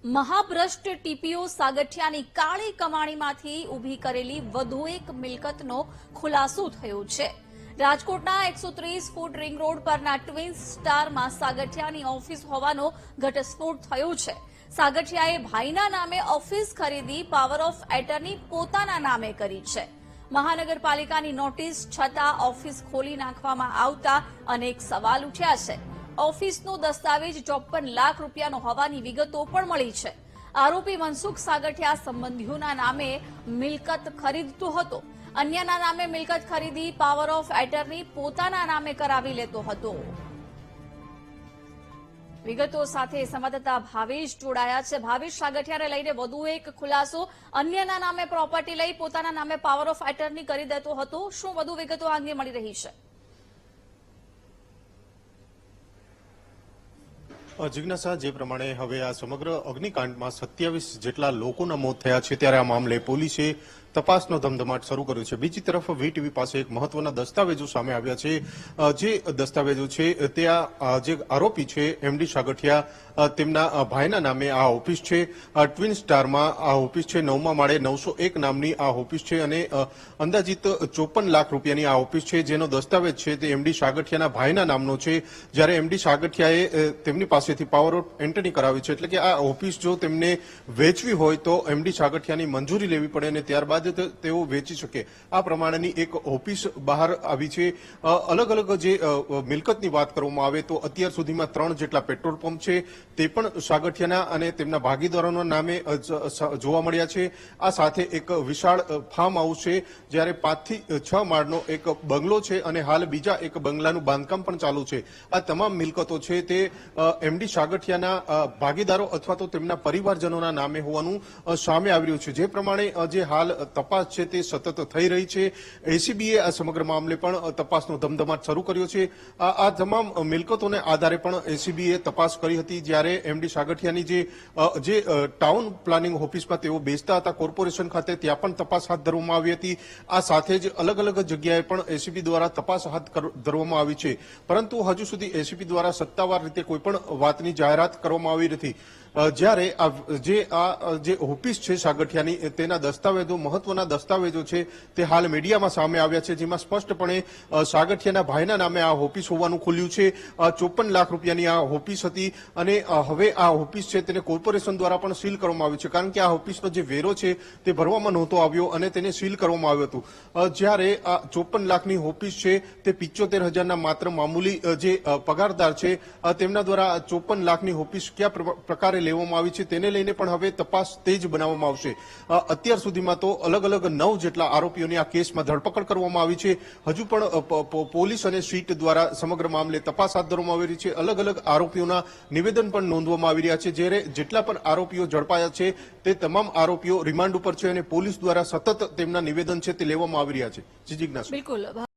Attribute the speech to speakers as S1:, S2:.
S1: મહાભ્રષ્ટ TPO સાગઠિયાની કાળી કમાણીમાંથી ઊભી કરેલી વધુ એક મિલકતનો ખુલાસો થયો છે। રાજકોટના 130 ફૂટ રિંગ રોડ પરના ટ્વિન્સ સ્ટારમાં સાગઠિયાની ઓફિસ હોવાનો ઘટસ્ફોટ થયો છે। સાગઠિયાએ ભાઈના નામે ઓફિસ ખરીદી પાવર ઓફ એટર્ની પોતાના નામે કરી છે। મહાનગરપાલિકાની નોટિસ છતાં ઓફિસ ખોલી નાખવામાં આવતા અનેક સવાલ ઉઠ્યા છે। ઓફિસનો દસ્તાવેજ 54 લાખ રૂપિયાનો હોવાની વિગતો પણ મળી છે। આરોપી મનસુખ સાગઠિયા સંબંધીઓના નામે મિલકત ખરીદતો હતો, અન્યના નામે મિલકત ખરીદી પાવર ઓફ એટર્ની પોતાના નામે કરાવી લેતો હતો। વિગતો સાથે સંવાદદાતા ભાવેશ જોડાયા છે। ભાવેશ, સાગઠિયાને લઈને વધુ એક ખુલાસો, અન્યના નામે પ્રોપર્ટી લઈ પોતાના નામે પાવર ઓફ એટર્ની કરી દેતો હતો, શું વધુ વિગતો આ અંગે મળી રહી છે?
S2: જિજ્ઞાસા, જે પ્રમાણે હવે આ સમગ્ર અગ્નિકાંડમાં 27 જેટલા લોકોના મોત થયા છે, ત્યારે આ મામલે પોલીસે તપાસનો ધમધમાટ શરૂ કર્યો છે। બીજી તરફ વીટીવી પાસે એક મહત્વના દસ્તાવેજો સામે આવ્યા છે। જે દસ્તાવેજો છે તે જે આરોપી છે એમડી સાગઠિયા, તેમના ભાઈના નામે આ ઓફિસ છે, ટ્વિન સ્ટારમાં આ ઓફિસ છે, 9મા માળે 901 નામની આ ઓફિસ છે અને અંદાજિત 54 લાખ રૂપિયાની આ ઓફિસ છે, જેનો દસ્તાવેજ છે તે એમડી સાગઠિયાના ભાઈના નામનો છે। જ્યારે એમડી સાગઠિયાએ તેમની પાસેથી પાવર ઓફ એન્ટર્ની કરાવી છે, એટલે કે આ ઓફિસ જો તેમને વેચવી હોય તો એમડી સાગઠિયાની મંજૂરી લેવી પડે અને ત્યારબાદ તેઓ વેચી શકે। આ પ્રમાણેની એક ઓફિસ બહાર આવી છે। અલગ અલગ જે મિલકતની વાત કરવામાં આવે તો અત્યાર સુધીમાં 3 જેટલા પેટ્રોલ પંપ છે તે પણ સાગઠિયાના અને તેમના ભાગીદારોના નામે જોવા મળ્યા છે। આ સાથે એક વિશાળ ફાર્મ હાઉસ છે, જ્યારે 5 થી 6 માળનો એક બંગલો છે અને હાલ બીજા એક બંગલાનું બાંધકામ પણ ચાલુ છે। આ તમામ મિલકતો છે તે એમડી સાગઠિયાના ભાગીદારો અથવા તો તેમના પરિવારજનોના નામે હોવાનું સામે આવી રહ્યું છે। જે પ્રમાણે જે હાલ તપાસ છે તે સતત થઈ રહી છે। એસીબીએ આ સમગ્ર મામલે પણ તપાસનો ધમધમાટ શરૂ કર્યો છે। આ તમામ મિલકતોને આધારે પણ એસીબીએ તપાસ કરી હતી, જ્યારે એમડી સાગઠિયાની જે ટાઉન પ્લાનિંગ ઓફિસમાં તેઓ બેસતા હતા કોર્પોરેશન ખાતે, ત્યાં પણ તપાસ હાથ ધરવામાં આવી હતી। આ સાથે જ અલગ અલગ જગ્યાએ પણ એસીબી દ્વારા તપાસ હાથ ધરવામાં આવી છે, પરંતુ હજુ સુધી એસીબી દ્વારા સત્તાવાર રીતે કોઈ પણ વાતની જાહેરાત કરવામાં આવી નથી। જ્યારે જે ઓફિસ છે સાગઠિયાની, તેના દસ્તાવેજો, મહત્વના દસ્તાવેજો છે તે હાલ મીડિયામાં સામે આવ્યા છે, જેમાં સ્પષ્ટપણે સાગઠિયાના ભાઈના નામે આ ઓફિસ હોવાનું ખુલ્યું છે। 54 લાખ રૂપિયાની આ ઓફિસ હતી અને હવે આ ઓફિસ છે તેને કોર્પોરેશન દ્વારા પણ સીલ કરવામાં આવ્યું છે, કારણ કે આ ઓફિસનો જે વેરો છે તે ભરવામાં નહોતો આવ્યો અને તેને સીલ કરવામાં આવ્યું હતું। જ્યારે આ 54 લાખની ઓફિસ છે તે 75,000ના માત્ર મામૂલી જે પગારદાર છે તેમના દ્વારા 54 લાખની ઓફિસ કયા પ્રકારે લેવામાં આવી છે તેને લઈને પણ હવે તપાસ તેજ બનાવવામાં આવશે। અત્યાર સુધીમાં તો અલગ અલગ 9 જેટલા આરોપીઓની આ કેસમાં ધરપકડ કરવામાં આવી છે। હજુ પણ પોલીસ અને સીટ દ્વારા સમગ્ર મામલે તપાસ હાથ ધરવામાં આવી રહી છે। અલગ અલગ આરોપીઓના નિવેદન પણ નોંધવામાં આવી રહ્યા છે, જ્યારે જેટલા પણ આરોપીઓ ઝડપાયા છે તે તમામ આરોપીઓ રિમાન્ડ ઉપર છે અને પોલીસ દ્વારા સતત તેમના નિવેદન છે તે લેવામાં આવી રહ્યા છે। જી જિજ્ઞાસા।
S1: બિલકુલ।